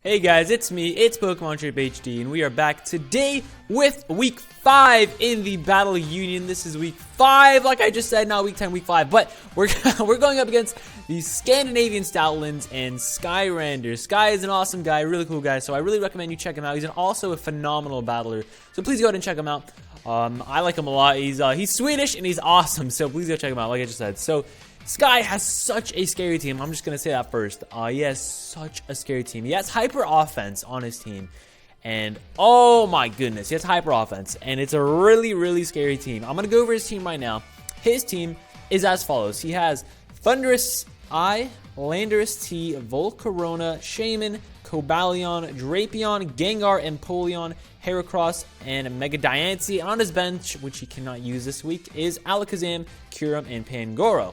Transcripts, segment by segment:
Hey guys, it's me, it's PokemonTripHD, and we are back today with week 5 in the Battle Union. This is week 5, like I just said, not week 10, week 5, but we're going up against the Scandinavian Stoutlands and Skyrander. Sky is an awesome guy, really cool guy, so I really recommend you check him out. He's also a phenomenal battler, so please go ahead and check him out. I like him a lot. He's Swedish and he's awesome, so please go check him out, like I just said. So Sky has such a scary team. I'm just going to say that first. He has such a scary team. He has hyper offense on his team. And oh my goodness, he has hyper offense. And it's a really, really scary team. I'm going to go over his team right now. His team is as follows. He has Thunderous I, Landorus T, Volcarona, Shaman, Cobalion, Drapion, Gengar, Empoleon, Heracross, and Mega Diancie. And on his bench, which he cannot use this week, is Alakazam, Kyurem, and Pangoro.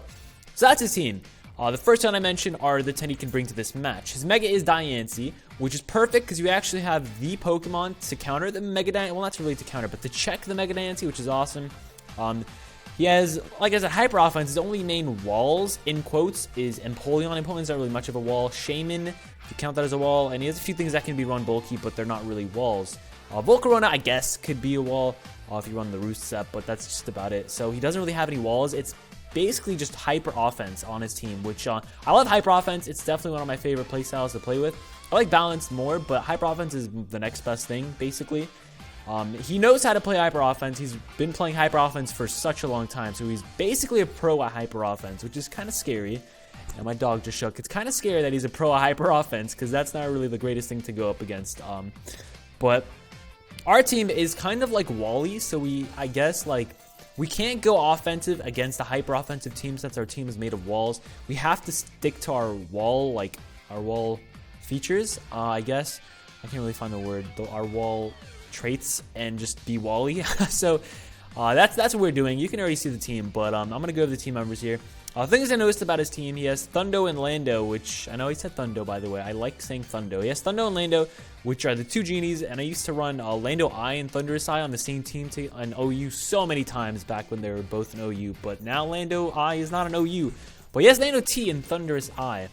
So that's his team. The first 10 I mentioned are the 10 he can bring to this match. His Mega is Diancie, which is perfect because you actually have the Pokemon to counter the Mega Diancie. Well, not really to counter, but to check the Mega Diancie, which is awesome. He has, like I said, hyper offense. His only main walls, in quotes, is Empoleon. Empoleon's not really much of a wall. Shaman, if you count that as a wall. And he has a few things that can be run bulky, but they're not really walls. Volcarona, I guess, could be a wall if you run the Roost set, but that's just about it. So he doesn't really have any walls. It's basically just hyper offense on his team, which I love hyper offense. It's definitely one of my favorite playstyles to play with. I like balanced more, but hyper offense is the next best thing, basically. He knows how to play hyper offense. He's been playing hyper offense for such a long time, so he's basically a pro at hyper offense, which is kind of scary. And my dog just shook. It's kind of scary that he's a pro at hyper offense, because that's not really the greatest thing to go up against. But our team is kind of like Wally, so I guess, we can't go offensive against a hyper offensive team since our team is made of walls. We have to stick to our wall, our wall features, I guess. I can't really find the word. Our wall traits and just be Wally. So that's what we're doing. You can already see the team, but I'm going to go over the team members here. Things I noticed about his team, he has Thundo and Lando, which I know he said Thundo, by the way. I like saying Thundo. He has Thundo and Lando, which are the two genies, and I used to run Lando I and Thunderous I on the same team an OU so many times back when they were both an OU, but now Lando I is not an OU. But he has Lando T and Thunderous I,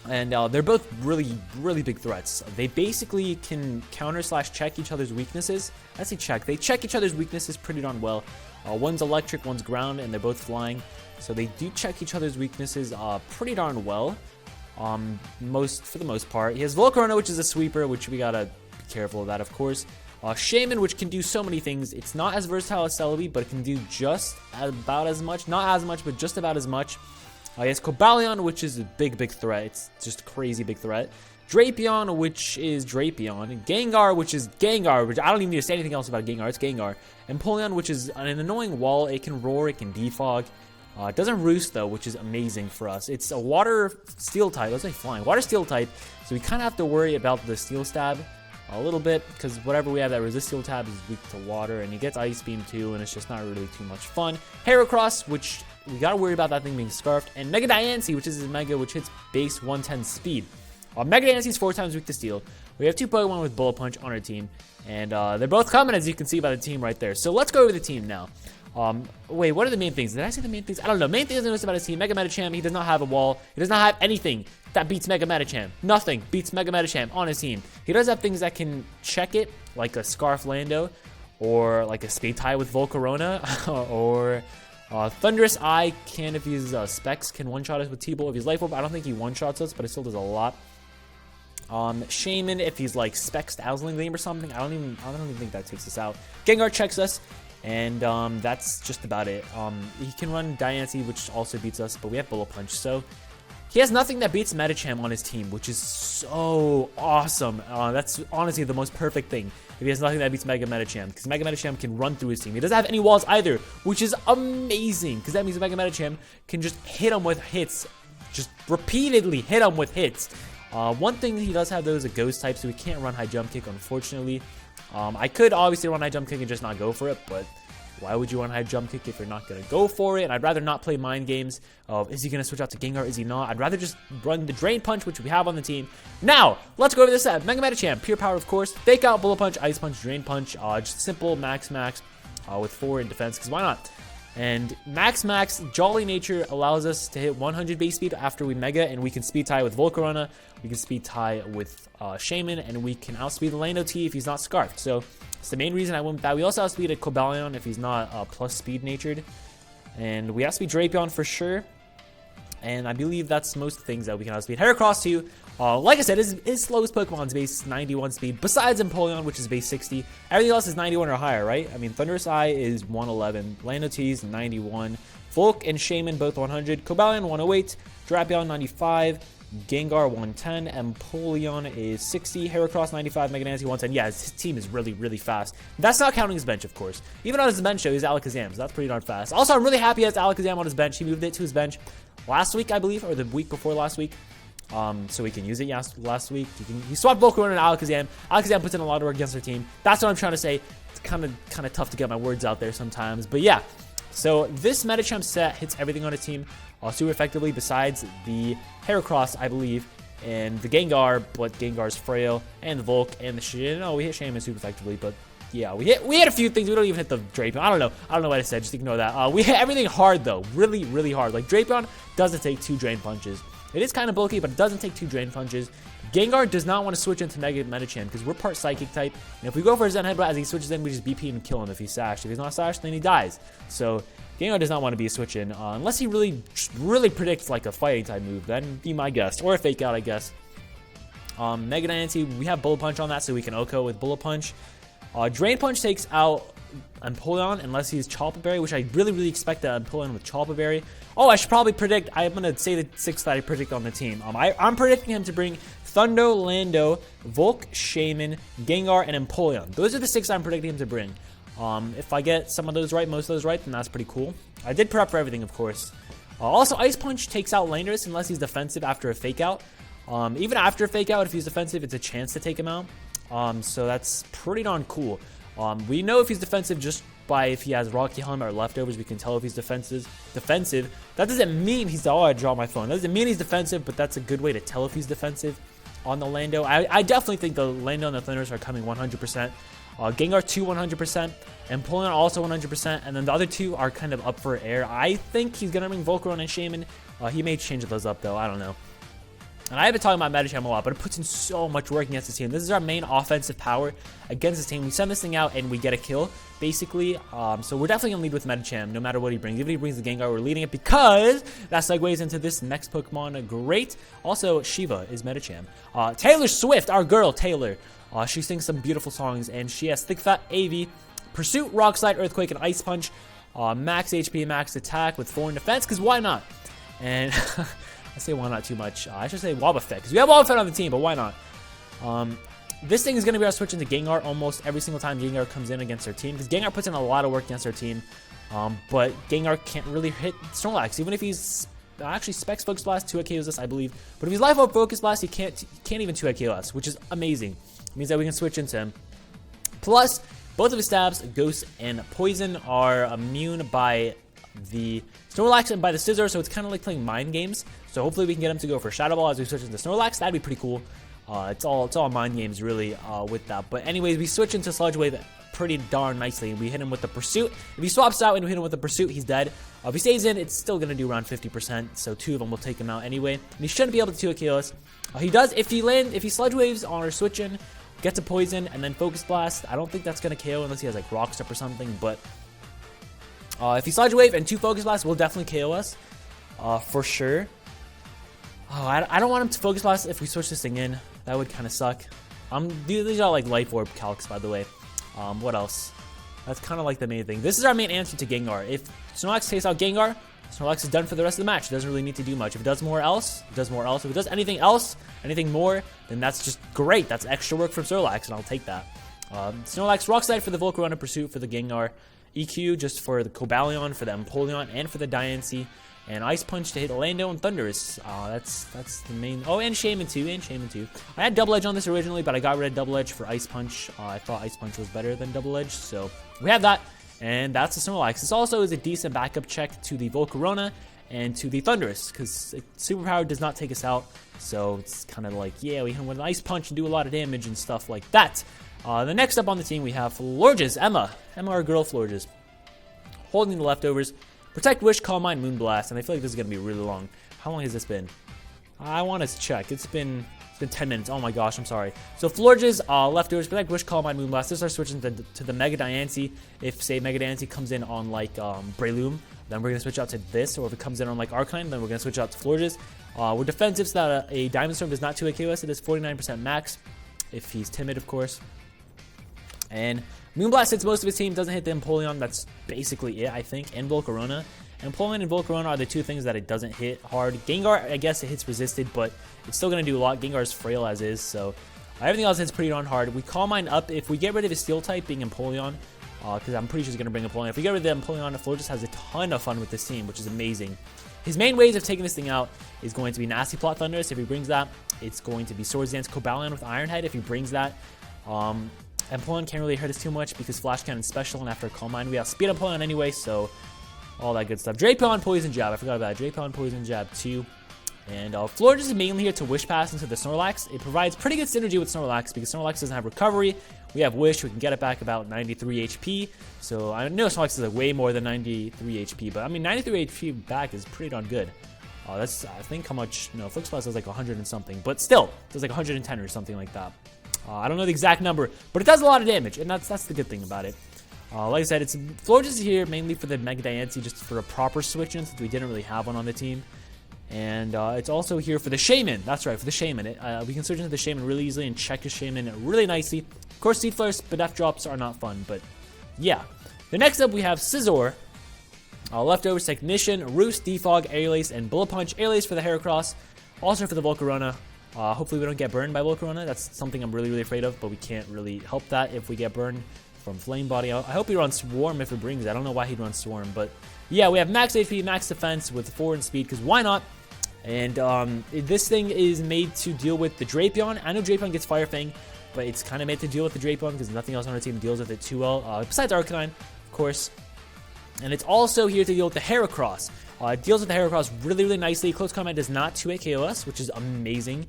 and they're both really, really big threats. They basically can counter/check each other's weaknesses. I say check. They check each other's weaknesses pretty darn well. One's electric, one's ground, and they're both flying. So they do check each other's weaknesses pretty darn well, for the most part. He has Volcarona, which is a sweeper, which we gotta be careful of that, of course. Shaman, which can do so many things. It's not as versatile as Celebi, but it can do just about as much. Not as much, but just about as much. He has Cobalion, which is a big, big threat. It's just a crazy big threat. Drapion, which is Drapion. Gengar, which is Gengar, which I don't even need to say anything else about Gengar. It's Gengar. And Empoleon, which is an annoying wall. It can roar, it can defog. It doesn't roost, though, which is amazing for us. It's a water steel type. Let's say flying. Water steel type, so we kind of have to worry about the steel stab a little bit, because whatever we have that resist steel tab is weak to water, and he gets ice beam too, and it's just not really too much fun. Heracross, which we got to worry about that thing being scarfed, and Mega Diancie, which is his Mega, which hits base 110 speed. Mega Diancie is 4 times weak to steel. We have two Pokemon with Bullet Punch on our team, and they're both common, as you can see by the team right there. So let's go over the team now. Wait, what are the main things? Did I say the main things? I don't know. Main things I noticed about his team: Mega Medicham, he does not have a wall. He does not have anything that beats Mega Medicham. Nothing beats Mega Medicham on his team. He does have things that can check it, like a Scarf Lando, or like a Spade Tie with Volcarona, or Thunderous I can, if he's Specs, can one-shot us with T-Bolt. If he's Life Orb, I don't think he one-shots us, but it still does a lot. Shaman, if he's like Specs Dazzling Gleam or something, I don't even think that takes us out. Gengar checks us. And that's just about it. He can run Diancie, which also beats us, but we have Bullet Punch. So he has nothing that beats Medicham on his team, which is so awesome. That's honestly the most perfect thing. If he has nothing that beats Mega Medicham, because Mega Medicham can run through his team. He doesn't have any walls either, which is amazing, because that means Mega Medicham can just hit him with hits. Just repeatedly hit him with hits. One thing he does have, though, is a Ghost type, so he can't run High Jump Kick, unfortunately. I could obviously run High Jump Kick and just not go for it, but why would you run High Jump Kick if you're not going to go for it? And I'd rather not play mind games of, is he going to switch out to Gengar, is he not? I'd rather just run the Drain Punch, which we have on the team. Now, let's go over this set. Mega Medicham, Pure Power, of course. Fake Out, Bullet Punch, Ice Punch, Drain Punch. Just simple max with 4 in defense, because why not? And Max Jolly Nature allows us to hit 100 base speed after we Mega, and we can speed tie with Volcarona, we can speed tie with Shaman, and we can outspeed the Lando T if he's not Scarfed. So it's the main reason I went with that. We also outspeeded Cobalion if he's not plus speed natured. And we outspeed Drapion for sure. And I believe that's most things that we can outspeed. Heracross too. Like I said, his slowest Pokemon's base 91 speed, besides Empoleon, which is base 60. Everything else is 91 or higher, right? I mean, Thunderous Eye is 111, Lando T's 91, Volk and Shaman both 100, Cobalion 108, Drapion 95, Gengar 110, Empoleon is 60, Heracross 95, Mega Nancy 110. Yeah, his team is really, really fast. That's not counting his bench, of course. Even on his bench show, he's Alakazam, so that's pretty darn fast. Also, I'm really happy he has Alakazam on his bench. He moved it to his bench last week, I believe, or the week before last week. So we can use it last week. He swapped Volcarona and Alakazam. Alakazam puts in a lot of work against our team. That's what I'm trying to say. It's kind of tough to get my words out there sometimes. But yeah, so this Medicham set hits everything on a team super effectively besides the Heracross, I believe, and the Gengar, but Gengar's frail, and the Volk, and the Shaman. No, we hit Shaman super effectively, but yeah, we hit a few things. We don't even hit the Drapion. I don't know what I said. Just ignore that. We hit everything hard though, really, really hard. Like Drapion doesn't take 2 Drain Punches. It is kind of bulky, but it doesn't take 2 Drain Punches. Gengar does not want to switch into Mega Medicham because we're part Psychic type. And if we go for a Zen Headbutt as he switches in, we just BP and kill him if he's sashed. If he's not sashed, then he dies. So Gengar does not want to be a switch in unless he really predicts like a fighting type move. Then be my guess, or a Fake Out, I guess. Mega Nancy, we have Bullet Punch on that, so we can OHKO with Bullet Punch. Drain Punch takes out Empoleon unless he's Chopa Berry, which I really expect that Empoleon with Chopa Berry. Oh, I should probably predict. I'm going to say the 6 that I predict on the team. I'm predicting him to bring Thundo, Lando, Volk, Shaman, Gengar, and Empoleon. Those are the 6 I'm predicting him to bring. If I get some of those right, most of those right, then that's pretty cool. I did prep for everything, of course. Also, Ice Punch takes out Landorus unless he's defensive after a Fake Out. Even after a Fake Out, if he's defensive, it's a chance to take him out. So that's pretty darn cool. We know if he's defensive just by if he has Rocky Helmet or leftovers. We can tell if he's defensive. That doesn't mean he's... Oh, I dropped my phone. That doesn't mean he's defensive, but that's a good way to tell if he's defensive on the Lando. I definitely think the Lando and the Thunders are coming 100%. Gengar 2 100%, and Empoleon also 100%, and then the other 2 are kind of up for air. I think he's going to bring Volcarona and Shaman. He may change those up, though. I don't know. And I have been talking about Medicham a lot, but it puts in so much work against the team. This is our main offensive power against the team. We send this thing out and we get a kill, basically. So we're definitely going to lead with Medicham, no matter what he brings. Even if he brings the Gengar, we're leading it because that segues into this next Pokemon. Great. Also, Shiva is Medicham. Taylor Swift, our girl, Taylor. She sings some beautiful songs, and she has Thick Fat AV, Pursuit, Rock Slide, Earthquake, and Ice Punch. Max HP, max attack with Foreign Defense, because why not? And... I say why not too much. I should say Wobbuffet, because we have Wobbuffet on the team, but why not? This thing is going to be our switch into Gengar almost every single time Gengar comes in against our team, because Gengar puts in a lot of work against our team, but Gengar can't really hit Snorlax, even if he's... Actually, Specs Focus Blast 2-hit KOs us, I believe, but if he's Life Orb Focus Blast, he can't even 2-hit KO us, which is amazing. It means that we can switch into him. Plus, both of his stabs, Ghost and Poison, are immune by the Snorlax and by the Scizor, so it's kind of like playing mind games. So hopefully we can get him to go for Shadow Ball as we switch into Snorlax. That'd be pretty cool. It's all mind games really with that. But anyways, we switch into Sludge Wave pretty darn nicely. We hit him with the Pursuit. If he swaps out and we hit him with the Pursuit, he's dead. If he stays in, it's still going to do around 50%, so 2 of them will take him out anyway. And he shouldn't be able to 2-hit KO us. He does, if he Sludge Waves on our switch in, gets a Poison, and then Focus Blast. I don't think that's going to KO unless he has like Rock Step or something, but... if he Sludge Wave and 2 Focus Blasts, will definitely KO us, for sure. Oh, I don't want him to Focus Blast if we switch this thing in. That would kind of suck. These are like Life Orb calcs, by the way. What else? That's kind of like the main thing. This is our main answer to Gengar. If Snorlax takes out Gengar, Snorlax is done for the rest of the match. It doesn't really need to do much. If it does more else, it does more else. If it does anything else, anything more, then that's just great. That's extra work from Snorlax, and I'll take that. Snorlax Rock Slide for the Volcarona, Pursuit for the Gengar. EQ just for the Cobalion, for the Empoleon, and for the Diancie. And Ice Punch to hit Lando and Thundurus. That's the main... Oh, and Shaman too, I had Double Edge on this originally, but I got rid of Double Edge for Ice Punch. I thought Ice Punch was better than Double Edge, so we have that. And that's the Snorlax. This also is a decent backup check to the Volcarona and to the Thundurus, because Superpower does not take us out. So it's kind of like, yeah, we hit him with an Ice Punch and do a lot of damage and stuff like that. The next up on the team, we have Florges, Emma, our girl Florges, holding the leftovers. Protect, Wish, Calm Mind, Moonblast, and I feel like this is going to be really long. How long has this been? I want to check. It's been 10 minutes. Oh my gosh, I'm sorry. So Florges, leftovers, Protect, Wish, Calm Mind, Moonblast. This is switching to the Mega Diancie. If, say, Mega Diancie comes in on, like, Breloom, then we're going to switch out to this. Or if it comes in on, like, Arcanine, then we're going to switch out to Florges. We're defensive so that a Diamond Storm does not 2-hit KO us. It is 49% max. If he's timid, of course. And Moonblast hits most of his team, doesn't hit the Empoleon. That's basically it, I think, and Volcarona. And Empoleon and Volcarona are the two things that it doesn't hit hard. Gengar, I guess it hits resisted, but it's still going to do a lot. Gengar is frail as is, so everything else hits pretty darn hard. We Calm Mind up if we get rid of his Steel type being Empoleon, because I'm pretty sure he's going to bring Empoleon. If we get rid of the Empoleon, Fleur just has a ton of fun with this team, which is amazing. His main ways of taking this thing out is going to be Nasty Plot Thunderous. If he brings that, it's going to be Swords Dance Cobalion with Iron Head. If he brings that, Empoleon can't really hurt us too much because Flash Cannon's special, and after Calm Mind, we have Speed Empoleon anyway, so all that good stuff. Drapion, Poison Jab. I forgot about that. Drapion, Poison Jab 2. And Florges is mainly here to Wish Pass into the Snorlax. It provides pretty good synergy with Snorlax because Snorlax doesn't have recovery. We have Wish. We can get it back about 93 HP. So I know Snorlax is like way more than 93 HP, but I mean 93 HP back is pretty darn good. That's, I think, how much, no, Flux Plus does like 100 and something, but still, it does like 110 or something like that. I don't know the exact number, but it does a lot of damage, and that's the good thing about it. Like I said, it's Florges is here mainly for the Mega Diancie, just for a proper switch-in, since we didn't really have one on the team. And it's also here for the Shaman. That's right, for the Shaman. We can switch into the Shaman really easily and check his Shaman really nicely. Of course, Seed Flare, Spadef drops are not fun, but yeah. The next up, we have Scizor. Leftovers, Technician, Roost, Defog, Aerial Ace, and Bullet Punch. Aerial Ace for the Heracross, also for the Volcarona. Hopefully we don't get burned by Volcarona. That's something I'm really afraid of, but we can't really help that if we get burned from Flame Body. I hope he runs Swarm if it brings it. I don't know why he'd run Swarm, but yeah, we have max HP, max defense with 4 in speed, because why not? And this thing is made to deal with the Drapion. I know Drapion gets Fire Fang, but it's kind of made to deal with the Drapion because nothing else on our team deals with it too well, besides Arcanine, of course. And it's also here to deal with the Heracross. It deals with the Heracross really nicely. Close Combat does not 2-hit KO us, which is amazing.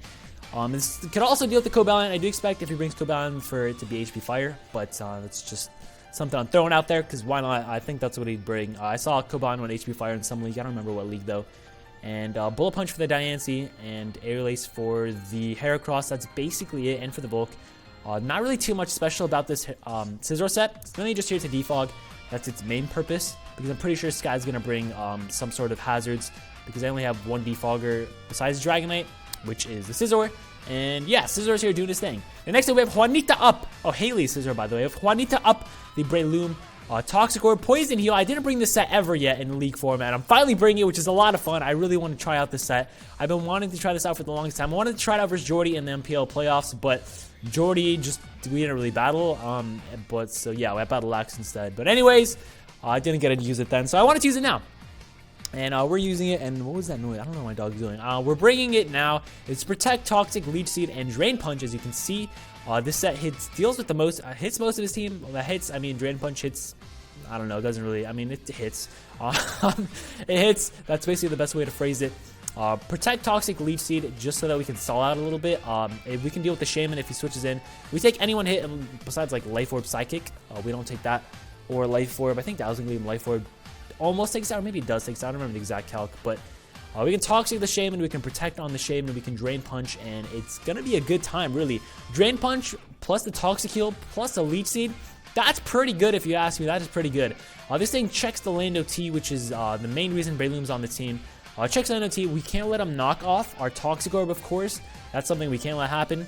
It can also deal with the Cobalion. I do expect if he brings Cobalion for it to be HP Fire, but it's just something I'm throwing out there because why not? I think that's what he'd bring. I saw Cobalion on HP Fire in some league. I don't remember what league though. And Bullet Punch for the Diancie and Aerial Ace for the Heracross. That's basically it, and for the Volk. Not really too much special about this Scizor set. It's mainly just here to defog. That's its main purpose, because I'm pretty sure Sky's going to bring some sort of hazards, because I only have one defogger besides Dragonite, which is the Scizor. And yeah, Scizor's here doing his thing. And next up we have Juanita up. Oh, Haley Scizor, by the way. We have Juanita up, the Breloom. Toxic Orb, Poison Heal. I didn't bring this set ever yet in League format. I'm finally bringing it, which is a lot of fun. I really want to try out this set. I've been wanting to try this out for the longest time. I wanted to try it out versus Jordy in the MPL playoffs, but Jordy we didn't really battle. But so yeah, we battled Lax instead. But anyways, I didn't get to use it then, so I wanted to use it now. And we're using it, and what was that noise? I don't know what my dog's doing. We're bringing it now. It's Protect, Toxic, Leech Seed, and Drain Punch, as you can see. This set deals with the most, hits most of his team. That hits, I mean, Drain Punch hits, I don't know, doesn't really, I mean, it hits. It hits, that's basically the best way to phrase it. Protect, Toxic, Leech Seed, just so that we can stall out a little bit. If we can deal with the Shaman if he switches in. We take any one hit, besides like Life Orb Psychic. We don't take that. Or Life Orb, I think that was going to be Life Orb. Almost takes out, or maybe it does take out. I don't remember the exact calc, but we can Toxic the Shaman, we can Protect on the Shaman, we can Drain Punch, and it's going to be a good time, really. Drain Punch, plus the Toxic Heal, plus the Leech Seed, that's pretty good if you ask me. That is pretty good. This thing checks the Lando T, which is the main reason Breloom's on the team. Checks Lando T, we can't let him knock off our Toxic Orb, of course. That's something we can't let happen.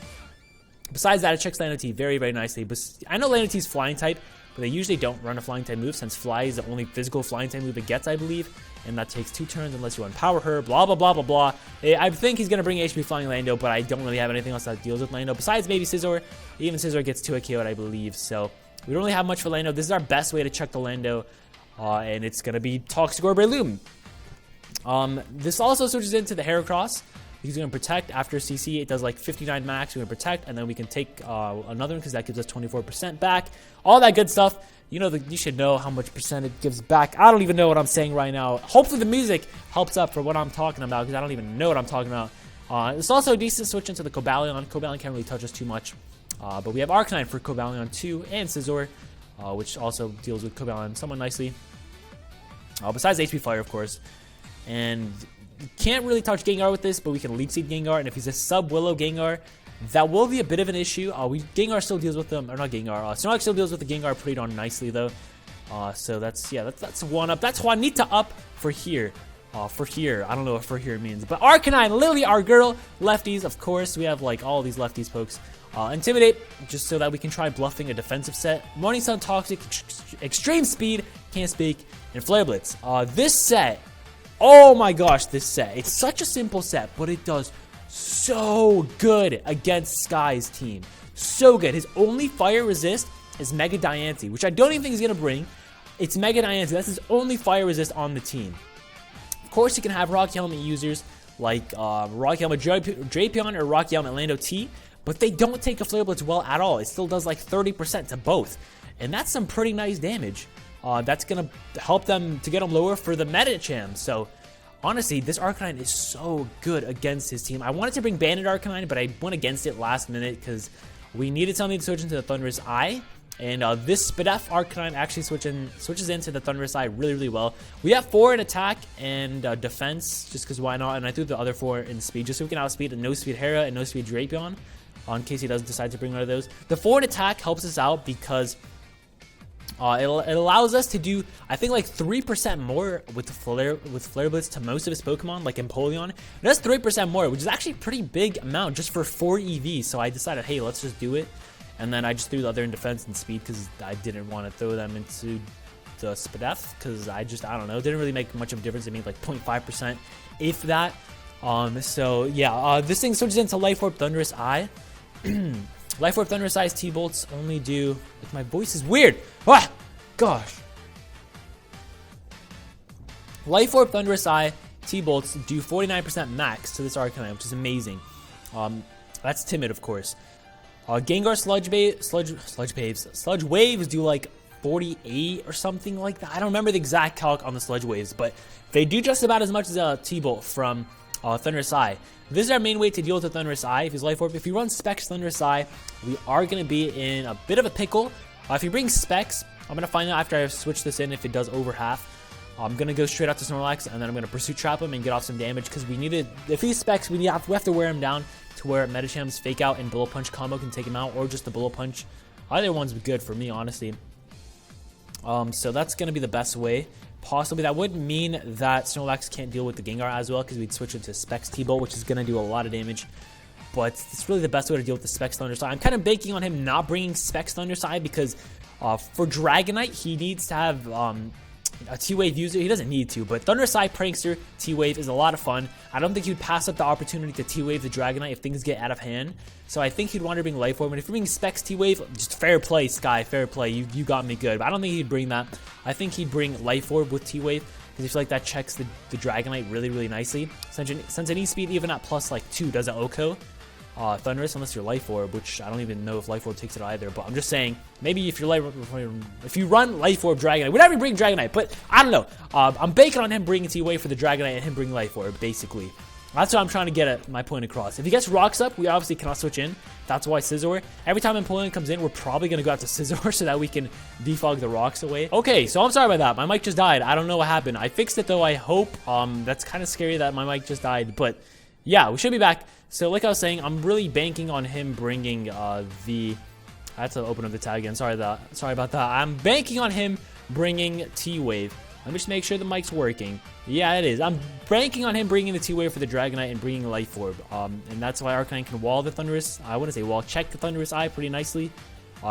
Besides that, it checks Lando T very nicely. But I know Lando T's Flying type, but they usually don't run a Flying type move, since Fly is the only physical Flying type move it gets, I believe. And that takes 2 turns unless you unpower her, blah, blah. I think he's going to bring HP Flying Lando, but I don't really have anything else that deals with Lando, besides maybe Scizor. Even Scizor gets 2-hit KO'd, I believe, so we don't really have much for Lando. This is our best way to check the Lando, and it's going to be Toxic Orb Breloom. This also switches into the Heracross. He's going to Protect after CC. It does like 59 max. We're going to Protect, and then we can take another one because that gives us 24% back. All that good stuff. You know, you should know how much percent it gives back. I don't even know what I'm saying right now. Hopefully the music helps up for what I'm talking about, because I don't even know what I'm talking about. It's also a decent switch into the Cobalion. Cobalion can't really touch us too much. But we have Arcanine for Cobalion 2 and Scizor, which also deals with Cobalion somewhat nicely. besides HP Fire, of course. And you can't really touch Gengar with this, but we can Leech Seed Gengar. And if he's a Sub-Willow Gengar, that will be a bit of an issue. Gengar still deals with them, or not Gengar. Snorlax still deals with the Gengar pretty darn nicely, though. So that's one up. That's Juanita up for here. For here, I don't know what for here means, but Arcanine, Lily, our girl, lefties, of course. We have like all these lefties pokes. Intimidate, just so that we can try bluffing a defensive set. Morning Sun, Toxic, Extreme Speed, Can't Speak, and Flare Blitz. This set, oh my gosh, this set. It's such a simple set, but it does so good against Sky's team. So good. His only fire resist is Mega Diancie, which I don't even think he's going to bring. It's Mega Diancie. That's his only fire resist on the team. Of course, you can have Rocky Helmet users like Rocky Helmet Drapion or Rocky Helmet Lando T, but they don't take a Flare Blitz well at all. It still does like 30% to both, and that's some pretty nice damage. That's going to help them to get them lower for the Medicham. So, honestly, this Arcanine is so good against his team. I wanted to bring Banded Arcanine, but I went against it last minute because we needed something to switch into the Thunderous Eye. And this Spadef Arcanine actually switches into the Thunderous Eye really, really well. We have 4 in attack and defense, just because why not? And I threw the other 4 in speed, just so we can outspeed a no-speed Hera and no-speed Drapion, in case he does decide to bring one of those. The 4 in attack helps us out because it allows us to do, I think, like 3% more with Flare Blitz to most of his Pokemon, like Empoleon. That's 3% more, which is actually a pretty big amount just for 4 EV. So I decided, hey, let's just do it. And then I just threw the other in defense and speed because I didn't want to throw them into the Spadef because I don't know, it didn't really make much of a difference. It made like 0.5%, if that. So yeah, this thing switches into Life Orb Thunderous Eye. Life Orb Thunderous Eye's T-Bolts only do, like, my voice is weird. Ah, gosh. Life Orb Thunderous Eye T-Bolts do 49% max to this Arcanine, which is amazing. That's timid, of course. Gengar Sludge Waves do like 48 or something like that. I don't remember the exact calc on the Sludge Waves, but they do just about as much as a T-Bolt from Thunderous Eye. This is our main way to deal with the Thunderous Eye. If he's Life Orb, if you run Specs Thunderous Eye, we are going to be in a bit of a pickle. If he brings Specs, I'm going to find out after I switch this in if it does over half. I'm going to go straight out to Snorlax, and then I'm going to Pursuit Trap him and get off some damage, because we needed, if he's Specs, we have to wear him down to where Medicham's Fake Out and Bullet Punch combo can take him out, or just the Bullet Punch. Either one's good for me, honestly. So that's going to be the best way. Possibly that would mean that Snorlax can't deal with the Gengar as well, because we'd switch it to Specs T-Bolt, which is going to do a lot of damage. But it's really the best way to deal with the Specs Thunder Side. I'm kind of banking on him not bringing Specs Thunder Side, because for Dragonite, he needs to have a T-Wave user. He doesn't need to, but Thunder Side Prankster T-Wave is a lot of fun. I don't think he'd pass up the opportunity to T-Wave the Dragonite if things get out of hand. So I think he'd want to bring Life Orb. And if you're bringing Specs T-Wave, just fair play, Sky, fair play. You got me good. But I don't think he'd bring that. I think he'd bring Life Orb with T-Wave, because I feel like that checks the Dragonite really, really nicely. Since an E-Speed, even at plus like 2, doesn't OHKO Thunderous unless you're Life Orb, which I don't even know if Life Orb takes it either. But I'm just saying, maybe if you run Life Orb Dragonite, whatever you bring Dragonite, but I don't know. I'm banking on him bringing T-Wave for the Dragonite and him bringing Life Orb, basically. That's what I'm trying to get at my point across. If he gets Rocks up, we obviously cannot switch in. That's why Scizor. Every time Empoleon comes in, we're probably going to go out to Scizor so that we can defog the rocks away. Okay, so I'm sorry about that. My mic just died. I don't know what happened. I fixed it though, I hope. That's kind of scary that my mic just died, but yeah, we should be back. So like I was saying, I'm really banking on him bringing I had to open up the tag again. Sorry about that. I'm banking on him bringing T-Wave. Let me just make sure the mic's working. Yeah, it is. I'm banking on him bringing the T-Wave for the Dragonite and bringing Life Orb. And that's why Arcanine can wall the Thunderous. I wouldn't say wall, check the Thunderous Eye pretty nicely.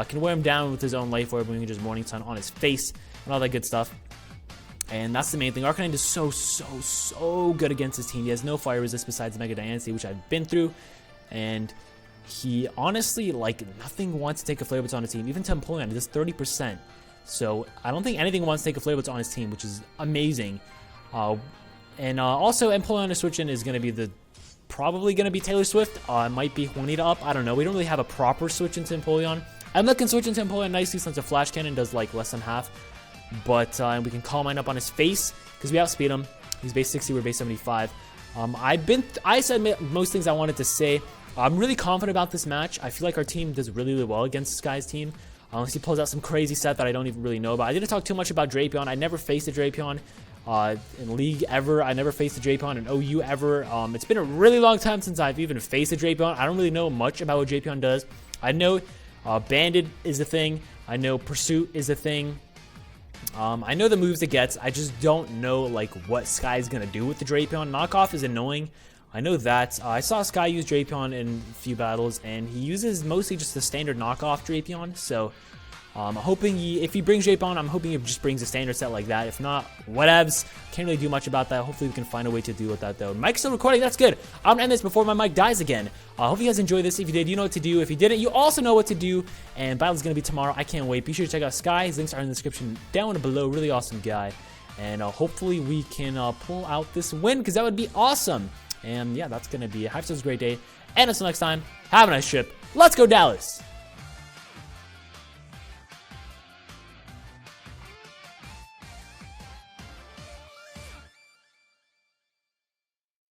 Can wear him down with his own Life Orb, and we can just Morning Sun on his face and all that good stuff. And that's the main thing. Arcanine is so good against his team. He has no fire resist besides Mega Diancie, which I've been through. And he honestly, like, nothing wants to take a Flare Blitz on his team. Even Empoleon, he does 30%. So I don't think anything wants to take a Flare Blitz on his team, which is amazing. Also, Empoleon to switch in is going to be probably going to be Taylor Swift. It might be Juanita up. I don't know. We don't really have a proper switch into Empoleon. Emma can switch into Empoleon nicely since a Flash Cannon does like less than half. But we can Calm Mind up on his face because we outspeed him. He's base 60, we're base 75. I said most things I wanted to say. I'm really confident about this match. I feel like our team does really, really well against this guy's team. Unless he pulls out some crazy set that I don't even really know about. I didn't talk too much about Drapion. I never faced a Drapion. in League ever. I never faced a Drapion in OU ever. It's been a really long time since I've even faced a Drapion. I don't really know much about what Drapion does. I know Banded is a thing. I know Pursuit is a thing. I know the moves it gets. I just don't know like what Sky's gonna do with the Drapion. Knockoff is annoying. I know that. I saw Sky use Drapion in a few battles, and he uses mostly just the standard knockoff Drapion. So I'm hoping if he brings Drapion, I'm hoping he just brings a standard set like that. If not, whatevs. Can't really do much about that. Hopefully we can find a way to deal with that though. Mic's still recording. That's good. I'm gonna end this before my mic dies again. I hope you guys enjoyed this. If you did, you know what to do. If you didn't, you also know what to do. And battle's gonna be tomorrow. I can't wait. Be sure to check out Sky. His links are in the description down below. Really awesome guy. And hopefully we can pull out this win, because that would be awesome. And yeah, that's gonna be it. Have yourselves a great day. And until next time, have a nice trip. Let's go Dallas!